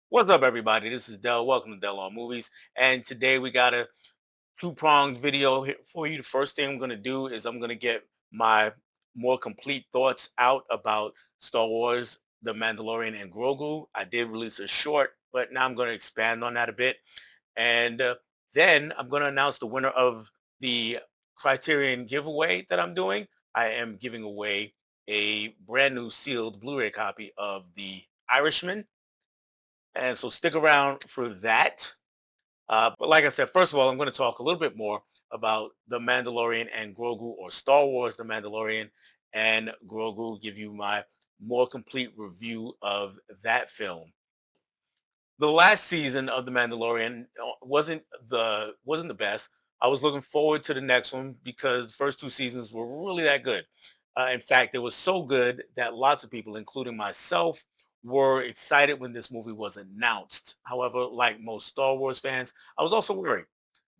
What's up, everybody? This is Dell. Welcome to Dell on Movies. And today we got a two-pronged video here for you. The first thing I'm going to do is I'm going to get my more complete thoughts out about Star Wars, The Mandalorian, and Grogu. I did release a short, but now I'm going to expand on that a bit. And then I'm going to announce the winner of the Criterion giveaway that I'm doing. I am giving away a brand new sealed Blu-ray copy of The Irishman, and so stick around for that. But like I said, first of all, I'm going to talk a little bit more about The Mandalorian and Grogu, or Star Wars The Mandalorian and Grogu, give you my more complete review of that film. The last season of The Mandalorian wasn't the best. I was looking forward to the next one because the first two seasons were really that good. In fact, it was so good that lots of people, including myself, were excited when this movie was announced. However, like most Star Wars fans, I was also worried.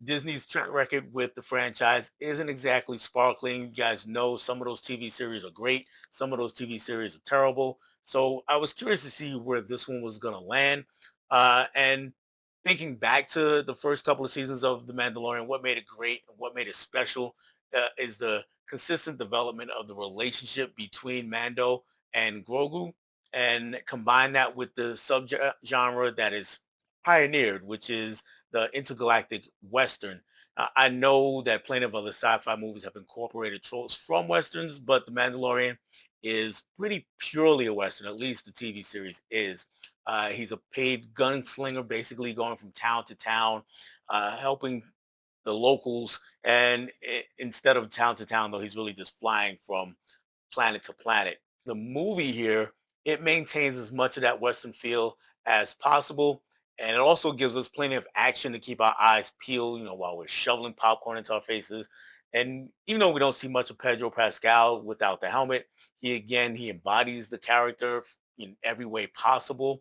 Disney's track record with the franchise isn't exactly sparkling. You guys know some of those TV series are great. Some of those TV series are terrible. So I was curious to see where this one was going to land. And thinking back to the first couple of seasons of The Mandalorian, what made it great and what made it special is the consistent development of the relationship between Mando and Grogu, and combine that with the subgenre that is pioneered, which is the intergalactic Western. I know that plenty of other sci-fi movies have incorporated tropes from Westerns, but The Mandalorian is pretty purely a Western, at least the TV series is. He's a paid gunslinger, basically going from town to town, helping the locals. And instead of town to town, though, he's really just flying from planet to planet. The movie here, it maintains as much of that Western feel as possible. And it also gives us plenty of action to keep our eyes peeled, while we're shoveling popcorn into our faces. And even though we don't see much of Pedro Pascal without the helmet, he embodies the character in every way possible.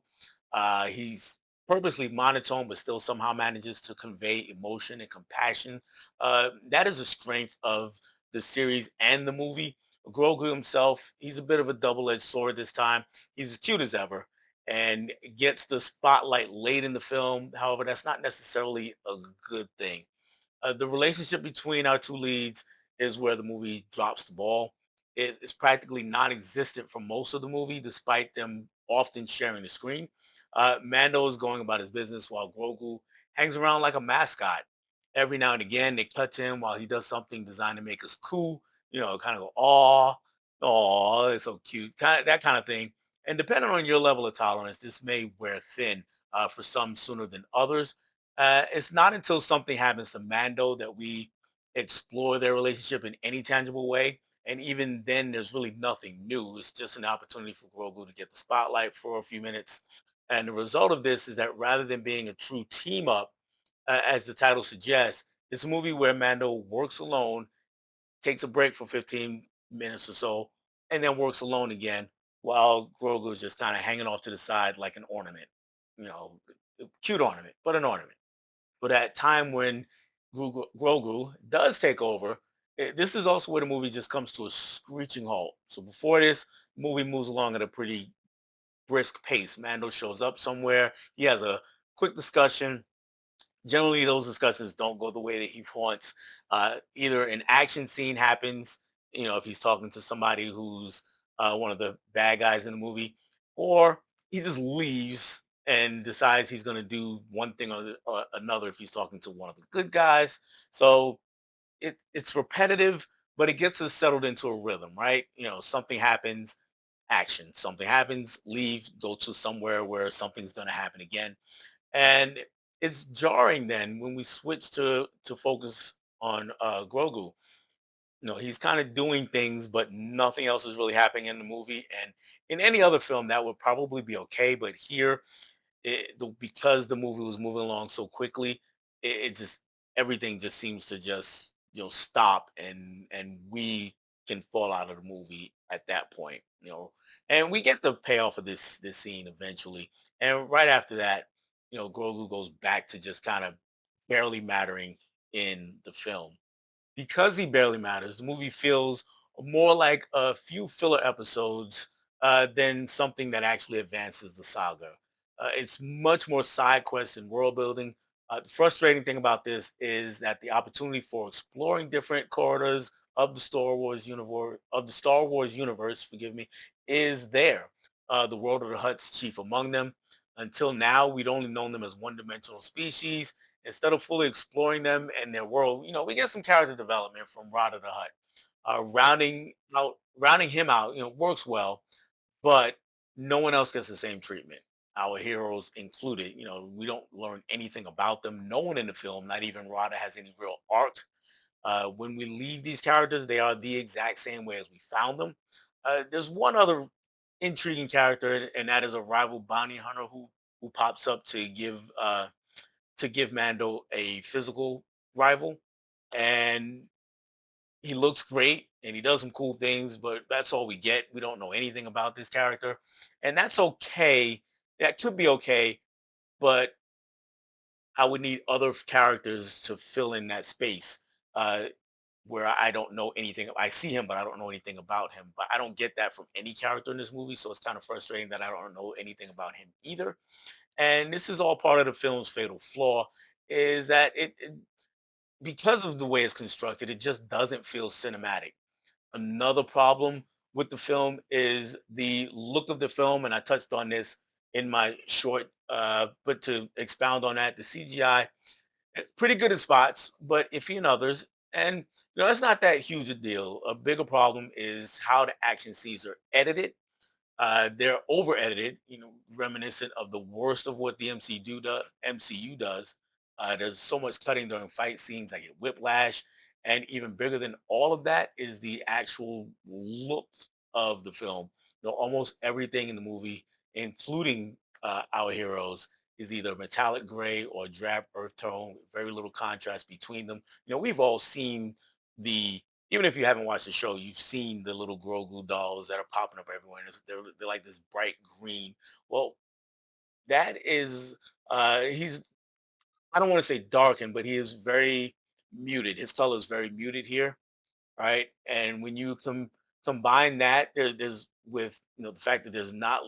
He's purposely monotone, but still somehow manages to convey emotion and compassion. That is a strength of the series and the movie. Grogu himself, he's a bit of a double-edged sword this time. He's as cute as ever and gets the spotlight late in the film. However, that's not necessarily a good thing. The relationship between our two leads is where the movie drops the ball. It is practically non-existent for most of the movie, despite them often sharing the screen. Mando is going about his business while Grogu hangs around like a mascot. Every now and again, they cut to him while he does something designed to make us cool, kind of go, aw, aw, it's so cute, kind of that kind of thing. And depending on your level of tolerance, this may wear thin for some sooner than others. It's not until something happens to Mando that we explore their relationship in any tangible way. And even then, there's really nothing new. It's just an opportunity for Grogu to get the spotlight for a few minutes. And the result of this is that rather than being a true team up, as the title suggests, it's a movie where Mando works alone, takes a break for 15 minutes or so, and then works alone again while Grogu is just kind of hanging off to the side like an ornament. You know, a cute ornament, but an ornament. But at time when Grogu does take over, this is also where the movie just comes to a screeching halt. So before this, the movie moves along at a pretty brisk pace. Mando shows up somewhere. He has a quick discussion. Generally, those discussions don't go the way that he wants. Either an action scene happens, if he's talking to somebody who's one of the bad guys in the movie, or he just leaves and decides he's going to do one thing or another if he's talking to one of the good guys. So it's repetitive, but it gets us settled into a rhythm, right? Something happens, action. Something happens, leave, go to somewhere where something's going to happen again. And it's jarring then when we switch to focus on Grogu. He's kind of doing things, but nothing else is really happening in the movie. And in any other film, that would probably be okay. But here, because the movie was moving along so quickly, it just everything just seems to just stop, and we can fall out of the movie at that point. And we get the payoff of this scene eventually, and right after that, Grogu goes back to just kind of barely mattering in the film. Because he barely matters, the movie feels more like a few filler episodes than something that actually advances the saga. It's much more side quest and world building. The frustrating thing about this is that the opportunity for exploring different corridors of the Star Wars universe, forgive me, is there. The world of the Hutt's chief among them. Until now, we'd only known them as one-dimensional species. Instead of fully exploring them and their world, we get some character development from Rada the Hutt. Rounding him out, works well, but no one else gets the same treatment. Our heroes included. We don't learn anything about them. No one in the film, not even Rada, has any real arc. When we leave these characters, they are the exact same way as we found them. There's one other intriguing character, and that is a rival bounty hunter who pops up to give Mando a physical rival, and he looks great and he does some cool things, but that's all we get. We don't know anything about this character, and that's okay. That could be okay, but I would need other characters to fill in that space. Uh, where I don't know anything. I see him, but I don't know anything about him. But I don't get that from any character in this movie, so it's kind of frustrating that I don't know anything about him either. And this is all part of the film's fatal flaw, is that it because of the way it's constructed, it just doesn't feel cinematic. Another problem with the film is the look of the film, and I touched on this in my short, but to expound on that, the CGI pretty good in spots, but iffy in others. And it's not that huge a deal. A bigger problem is how the action scenes are edited. They're over edited, reminiscent of the worst of what the MCU does. There's so much cutting during fight scenes. I get whiplash. And even bigger than all of that is the actual looks of the film. Almost everything in the movie, including our heroes, is either metallic gray or drab earth tone, with very little contrast between them. We've all seen the even if you haven't watched the show, you've seen the little Grogu dolls that are popping up everywhere. And they're like this bright green. Well, that is, he's, I don't want to say darkened, but he is very muted. His color is very muted here, right? And when you combine that, there's with, the fact that there's not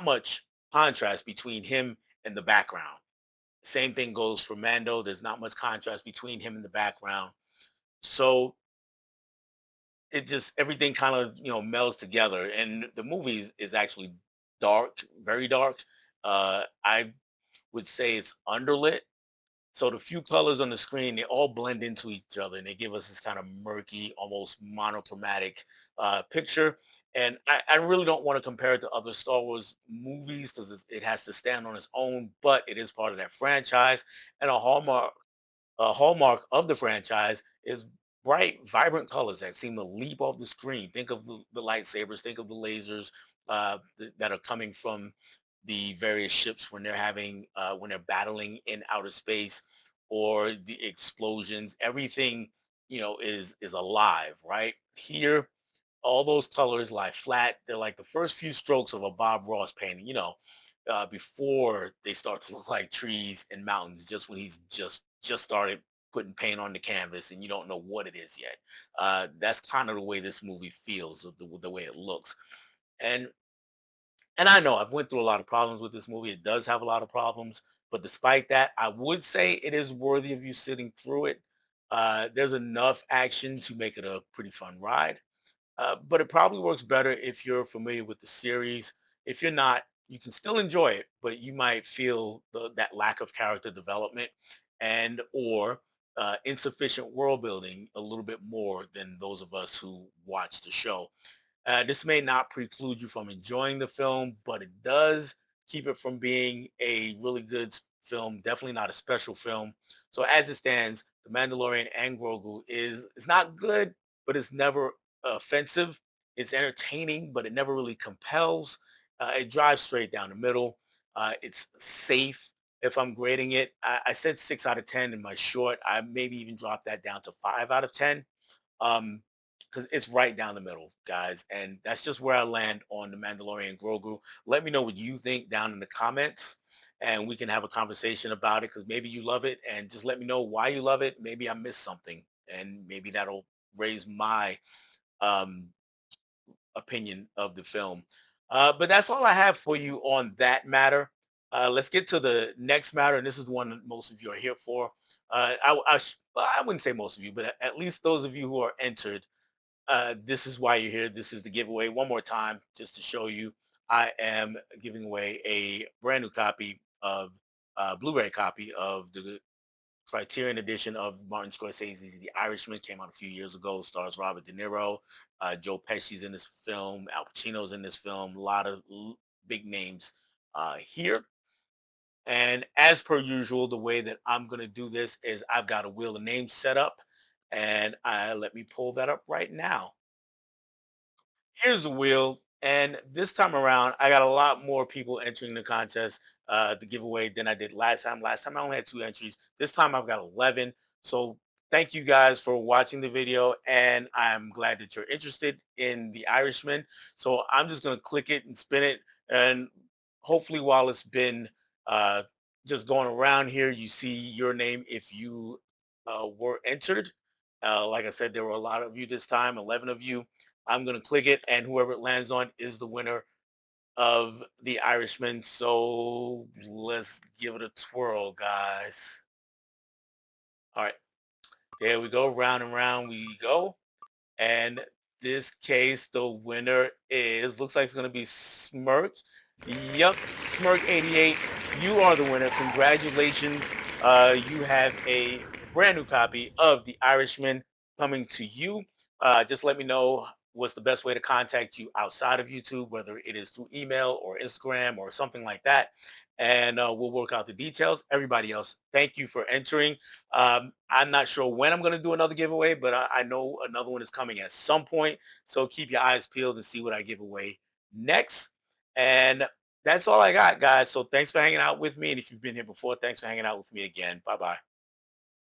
much contrast between him and the background. Same thing goes for Mando. There's not much contrast between him and the background. So it just everything kind of melds together, and the movie is actually dark, very dark. I would say it's underlit, so the few colors on the screen, they all blend into each other and they give us this kind of murky, almost monochromatic picture. And I really don't want to compare it to other Star Wars movies because it has to stand on its own, but it is part of that franchise. And a hallmark of the franchise is bright, vibrant colors that seem to leap off the screen. Think of the lightsabers, think of the lasers that are coming from the various ships when they're battling in outer space, or the explosions. Everything is alive. Right here, all those colors lie flat. They're like the first few strokes of a Bob Ross painting. Before they start to look like trees and mountains, just when he's just started putting paint on the canvas and you don't know what it is yet. That's kind of the way this movie feels, the way it looks. And I know I've went through a lot of problems with this movie. It does have a lot of problems, but despite that, I would say it is worthy of you sitting through it. There's enough action to make it a pretty fun ride. But it probably works better if you're familiar with the series. If you're not, you can still enjoy it, but you might feel that lack of character development and or insufficient world building a little bit more than those of us who watch the show. This may not preclude you from enjoying the film, but it does keep it from being a really good film. Definitely not a special film. So as it stands, The Mandalorian and Grogu is it's not good, but it's never offensive. It's entertaining, but it never really compels. It drives straight down the middle. It's safe. If I'm grading it, I said 6 out of 10 in my short. I maybe even dropped that down to 5 out of 10. Um, because it's right down the middle, guys. And that's just where I land on the Mandalorian Grogu. Let me know what you think down in the comments, and we can have a conversation about it because maybe you love it, and just let me know why you love it. Maybe I missed something, and maybe that'll raise my um, opinion of the film. But that's all I have for you on that matter. Let's get to the next matter, and this is the one that most of you are here for. Well, I wouldn't say most of you, but at least those of you who are entered, this is why you're here. This is the giveaway. One more time, just to show you, I am giving away a brand new copy of Blu-ray copy of the Criterion edition of Martin Scorsese's The Irishman. Came out a few years ago. Stars Robert De Niro, Joe Pesci's in this film, Al Pacino's in this film. A lot of big names here. And as per usual, the way that I'm going to do this is I've got a wheel of names set up, and let me pull that up right now. Here's the wheel. And this time around, I got a lot more people entering the contest, the giveaway than I did last time. Last time I only had 2 entries. This time I've got 11. So thank you guys for watching the video. And I'm glad that you're interested in The Irishman. So I'm just going to click it and spin it. And hopefully while it's been uh, just going around here, you see your name if you were entered. Like I said, there were a lot of you this time, 11 of you. I'm going to click it, and whoever it lands on is the winner of The Irishman. So let's give it a twirl, guys. All right, there we go. Round and round we go. And this case, the winner is, looks like it's going to be Smirk. Yep, Smirk 88. You are the winner. Congratulations. You have a brand new copy of The Irishman coming to you. Just let me know what's the best way to contact you outside of YouTube, whether it is through email or Instagram or something like that. And we'll work out the details. Everybody else, thank you for entering. I'm not sure when I'm going to do another giveaway, but I know another one is coming at some point. So keep your eyes peeled and see what I give away next. And that's all I got, guys. So thanks for hanging out with me. And if you've been here before, thanks for hanging out with me again. Bye-bye.